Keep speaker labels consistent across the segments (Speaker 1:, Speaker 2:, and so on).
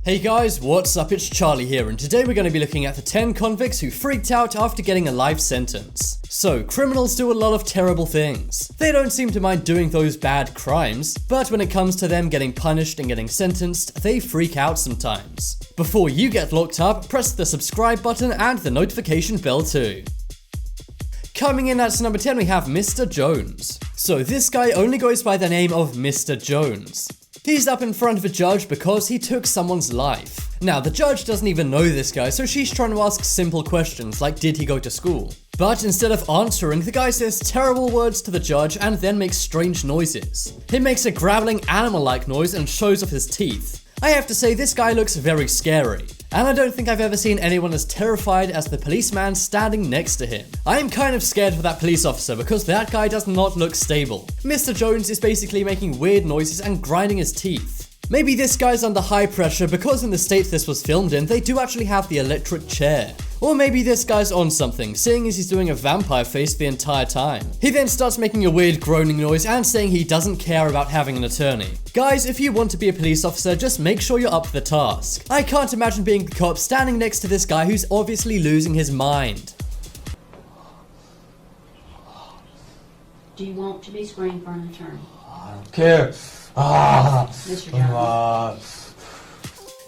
Speaker 1: Hey guys, what's up? It's Charlie here, and today we're going to be looking at the 10 convicts who freaked out after getting a life sentence. So, criminals do a lot of terrible things. They don't seem to mind doing those bad crimes, but when it comes to them getting punished and getting sentenced, they freak out sometimes. Before you get locked up, press the subscribe button and the notification bell too. Coming in at number 10 we have Mr. Jones. So this guy only goes by the name of Mr. Jones. He's up in front of a judge because he took someone's life. Now, the judge doesn't even know this guy, so she's trying to ask simple questions like, did he go to school? But instead of answering, the guy says terrible words to the judge and then makes strange noises. He makes a growling animal-like noise and shows off his teeth. I have to say, this guy looks very scary. And I don't think I've ever seen anyone as terrified as the policeman standing next to him. I am kind of scared for that police officer because that guy does not look stable. Mr. Jones is basically making weird noises and grinding his teeth. Maybe this guy's under high pressure because in the state this was filmed in, they do actually have the electric chair. Or maybe this guy's on something, seeing as he's doing a vampire face the entire time. He then starts making a weird groaning noise and saying he doesn't care about having an attorney. Guys, if you want to be a police officer, just make sure you're up for the task. I can't imagine being the cop standing next to this guy who's obviously losing his mind.
Speaker 2: Do you want to be screened for an attorney?
Speaker 3: I don't care.
Speaker 2: Mr. Jones.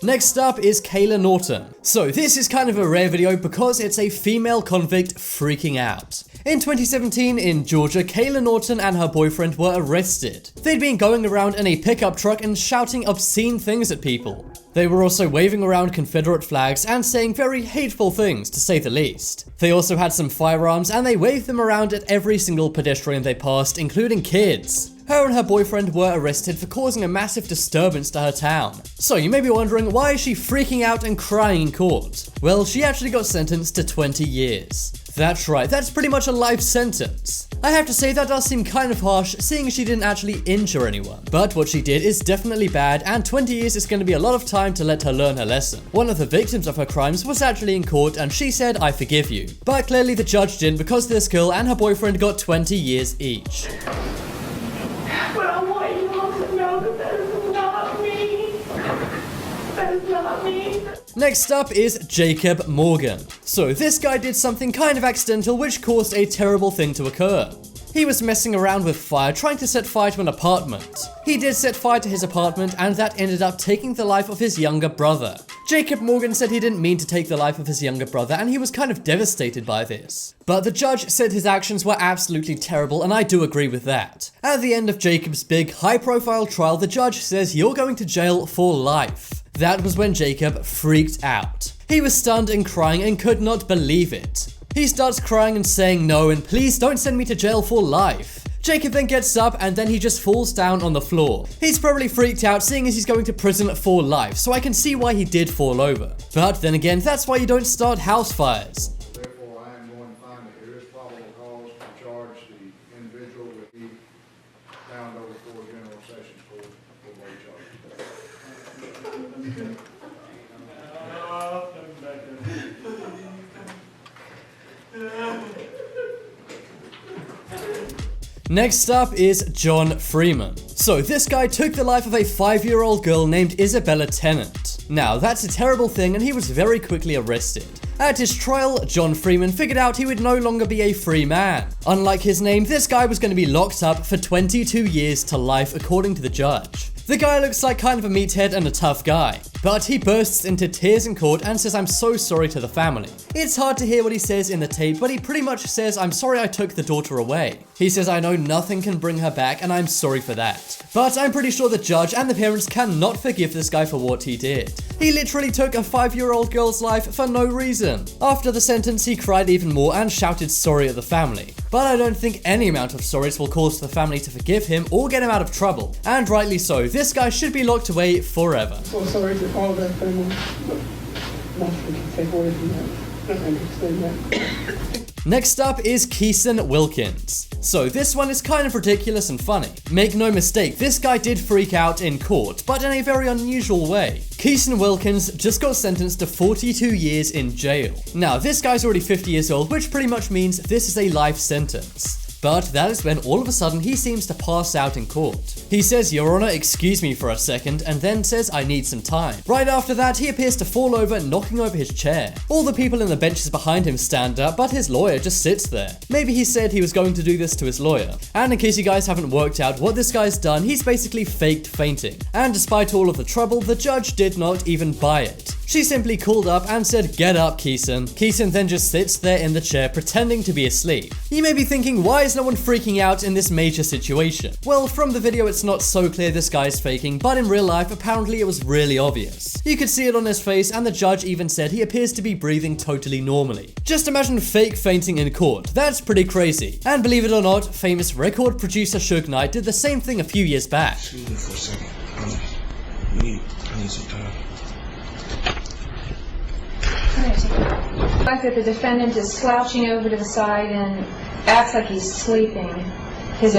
Speaker 1: Next up is KAYLA NORTON. So this is kind of a rare video because it's a female convict freaking out. In 2017 in Georgia, KAYLA NORTON and her boyfriend were arrested. They'd been going around in a pickup truck and shouting obscene things at people. They were also waving around Confederate flags and saying very hateful things, to say the least. They also had some firearms and they waved them around at every single pedestrian they passed, including kids. Her and her boyfriend were arrested for causing a massive disturbance to her town. So you may be wondering, why is she freaking out and crying in court? Well, she actually got sentenced to 20 years. That's right, that's pretty much a life sentence. I have to say that does seem kind of harsh, seeing she didn't actually injure anyone. But what she did is definitely bad, and 20 years is going to be a lot of time to let her learn her lesson. One of the victims of her crimes was actually in court and she said, "I forgive you." But clearly the judge didn't, because this girl and her boyfriend got 20 years each.
Speaker 4: But I want you all to know that that is not me. That is not me.
Speaker 1: Next up is Jacob Morgan. So this guy did something kind of accidental which caused a terrible thing to occur. He was messing around with fire, trying to set fire to an apartment. He did set fire to his apartment and that ended up taking the life of his younger brother. Jacob Morgan said he didn't mean to take the life of his younger brother and he was kind of devastated by this. But the judge said his actions were absolutely terrible, and I do agree with that. At the end of Jacob's big high-profile trial, the judge says you're going to jail for life. That was when Jacob freaked out. He was stunned and crying and could not believe it. He starts crying and saying no and please don't send me to jail for life. Jacob then gets up and then he just falls down on the floor. He's probably freaked out seeing as he's going to prison for life, so I can see why he did fall over. But then again, that's why you don't start house fires.
Speaker 5: Therefore, I am going to find that there is probable cause to charge the individual with the bound over for General Sessions Court for late charges.
Speaker 1: Next up is John Freeman. So this guy took the life of a 5-year-old girl named Isabella Tennant. Now that's a terrible thing and he was very quickly arrested. At his trial, John Freeman figured out he would no longer be a free man. Unlike his name, this guy was going to be locked up for 22 years to life according to the judge. The guy looks like kind of a meathead and a tough guy, but he bursts into tears in court and says I'm so sorry to the family. It's hard to hear what he says in the tape, but he pretty much says I'm sorry I took the daughter away. He says I know nothing can bring her back and I'm sorry for that. But I'm pretty sure the judge and the parents cannot forgive this guy for what he did. He literally took a 5-year-old girl's life for no reason. After the sentence, he cried even more and shouted sorry at the family. But I don't think any amount of sorries will cause the family to forgive him or get him out of trouble. And rightly so, this guy should be locked away forever.
Speaker 6: So sorry to all that family, but nothing can take away from that. I understand that.
Speaker 1: Next up is KEISON Wilkins. So this one is kind of ridiculous and funny. Make no mistake, this guy did freak out in court, but in a very unusual way. KEISON Wilkins just got sentenced to 42 years in jail. Now, this guy's already 50 years old, which pretty much means this is a life sentence. But that is when all of a sudden he seems to pass out in court. He says, "Your Honor, excuse me for a second," and then says, "I need some time." Right after that, he appears to fall over, knocking over his chair. All the people in the benches behind him stand up, but his lawyer just sits there. Maybe he said he was going to do this to his lawyer. And in case you guys haven't worked out what this guy's done, he's basically faked fainting. And despite all of the trouble, the judge did not even buy it. She simply called up and said, "Get up, KEISON." KEISON then just sits there in the chair pretending to be asleep. You may be thinking, why is no one freaking out in this major situation? Well, from the video it's not so clear this guy's faking, but in real life apparently it was really obvious. You could see it on his face, and the judge even said he appears to be breathing totally normally. Just imagine fake fainting in court. That's pretty crazy. And believe it or not, famous record producer Suge Knight did the same thing a few years back.
Speaker 3: Excuse me for a second. I need some time.
Speaker 7: The fact that the defendant is slouching over to the side and acts like he's sleeping. His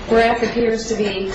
Speaker 7: breath appears to be...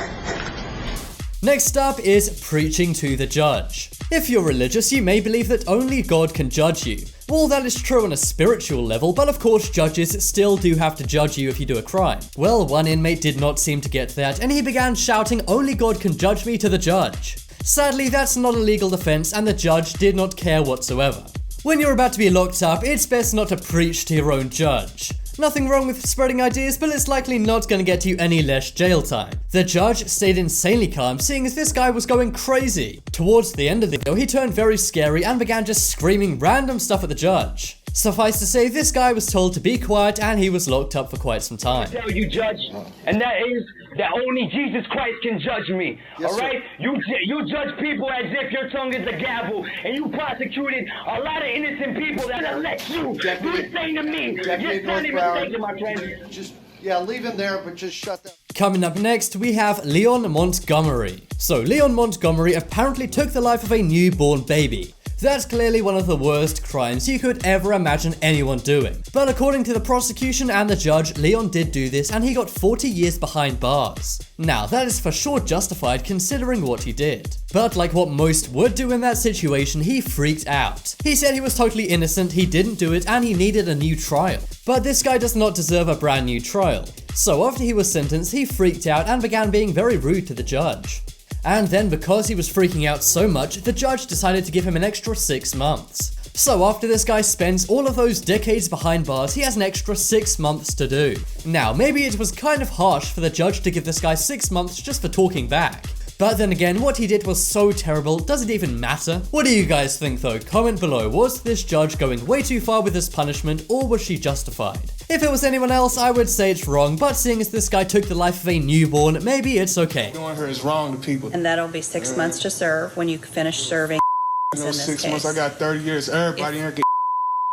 Speaker 1: Next up is preaching to the judge. If you're religious, you may believe that only God can judge you. Well, that is true on a spiritual level, but of course judges still do have to judge you if you do a crime. Well, one inmate did not seem to get that, and he began shouting, "Only God can judge me," to the judge. Sadly, that's not a legal defense, and the judge did not care whatsoever. When you're about to be locked up, it's best not to preach to your own judge. Nothing wrong with spreading ideas, but it's likely not going to get you any less jail time. The judge stayed insanely calm, seeing as this guy was going crazy. Towards the end of the video, he turned very scary and began just screaming random stuff at the judge. Suffice to say, this guy was told to be quiet and he was locked up for quite some time.
Speaker 8: I tell you, Judge, and that is that only Jesus Christ can judge me.
Speaker 5: Yes,
Speaker 8: all right? You judge people as if your tongue is a gavel, and you prosecuted a lot of innocent people that elect you. Do the same to me. You're sounding mistaken, my friend.
Speaker 5: Just, yeah, leave him there, but just shut that.
Speaker 1: Coming up next, we have Leon Montgomery. So, Leon Montgomery apparently took the life of a newborn baby. That's clearly one of the worst crimes you could ever imagine anyone doing. But according to the prosecution and the judge, Leon did do this and he got 40 years behind bars. Now, that is for sure justified considering what he did. But like what most would do in that situation, he freaked out. He said he was totally innocent, he didn't do it, and he needed a new trial. But this guy does not deserve a brand new trial. So after he was sentenced, he freaked out and began being very rude to the judge. And then because he was freaking out so much, the judge decided to give him an extra 6 months. So after this guy spends all of those decades behind bars, he has an extra 6 months to do. Now, maybe it was kind of harsh for the judge to give this guy 6 months just for talking back. But then again, what he did was so terrible, does it even matter? What do you guys think though? Comment below, was this judge going way too far with his punishment, or was she justified? If it was anyone else, I would say it's wrong, but seeing as this guy took the life of a newborn, maybe it's okay.
Speaker 3: Doing her is wrong to people.
Speaker 9: And that'll be 6 months to serve when you finish serving.
Speaker 3: You know,
Speaker 9: in this
Speaker 3: 6 months,
Speaker 9: case.
Speaker 3: I got 30 years. Everybody here get.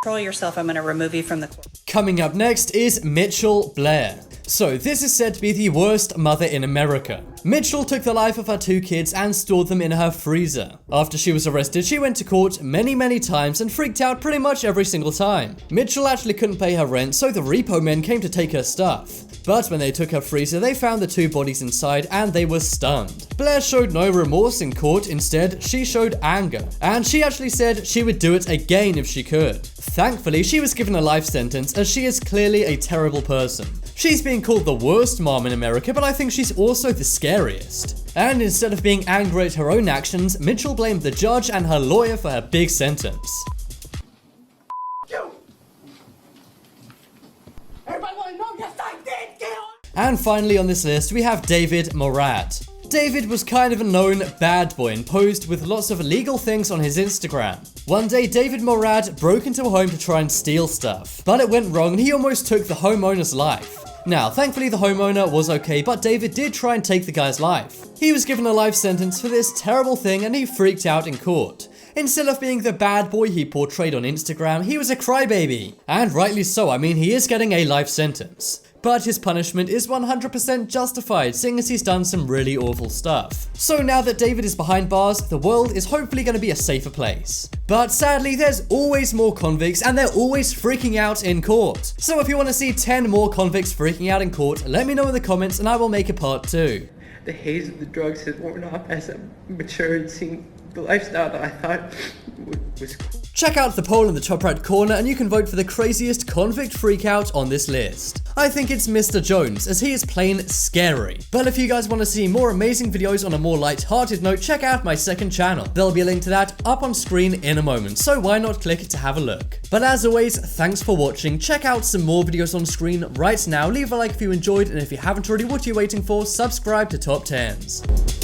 Speaker 9: Control yourself, I'm going to remove you from the court.
Speaker 1: Coming up next is Mitchell BLAIR. So this is said to be the worst mother in America. Mitchell took the life of her 2 kids and stored them in her freezer. After she was arrested, she went to court many times and freaked out pretty much every single time. Mitchell actually couldn't pay her rent, so the repo men came to take her stuff. But when they took her freezer, they found the 2 bodies inside and they were stunned. BLAIR showed no remorse in court, instead she showed anger. And she actually said she would do it again if she could. Thankfully, she was given a life sentence as she is clearly a terrible person. She's being called the worst mom in America, but I think she's also the scariest. And instead of being angry at her own actions, Mitchell blamed the judge and her lawyer for her big sentence.
Speaker 4: Everybody want to know? Yes, I did kill him.
Speaker 1: And finally on this list, we have David MORAD. David was kind of a known bad boy and posed with lots of illegal things on his Instagram. One day, David MORAD broke into a home to try and steal stuff, but it went wrong and he almost took the homeowner's life. Now, thankfully the homeowner was okay, but David did try and take the guy's life. He was given a life sentence for this terrible thing and he freaked out in court. Instead of being the bad boy he portrayed on Instagram, he was a crybaby. And rightly so, I mean, he is getting a life sentence. But his punishment is 100% justified, seeing as he's done some really awful stuff. So now that David is behind bars, the world is hopefully going to be a safer place. But sadly, there's always more convicts and they're always freaking out in court. So if you want to see 10 more convicts freaking out in court, let me know in the comments and I will make a part 2.
Speaker 6: The haze of the drugs has worn off as I matured, seeing the lifestyle that I thought was cool.
Speaker 1: Check out the poll in the top right corner and you can vote for the craziest convict freakout on this list. I think it's Mr. Jones, as he is plain scary. But if you guys want to see more amazing videos on a more light-hearted note, check out my second channel. There'll be a link to that up on screen in a moment, so why not click it to have a look. But as always, thanks for watching. Check out some more videos on screen right now. Leave a like if you enjoyed, and if you haven't already, what are you waiting for? Subscribe to Top 10s.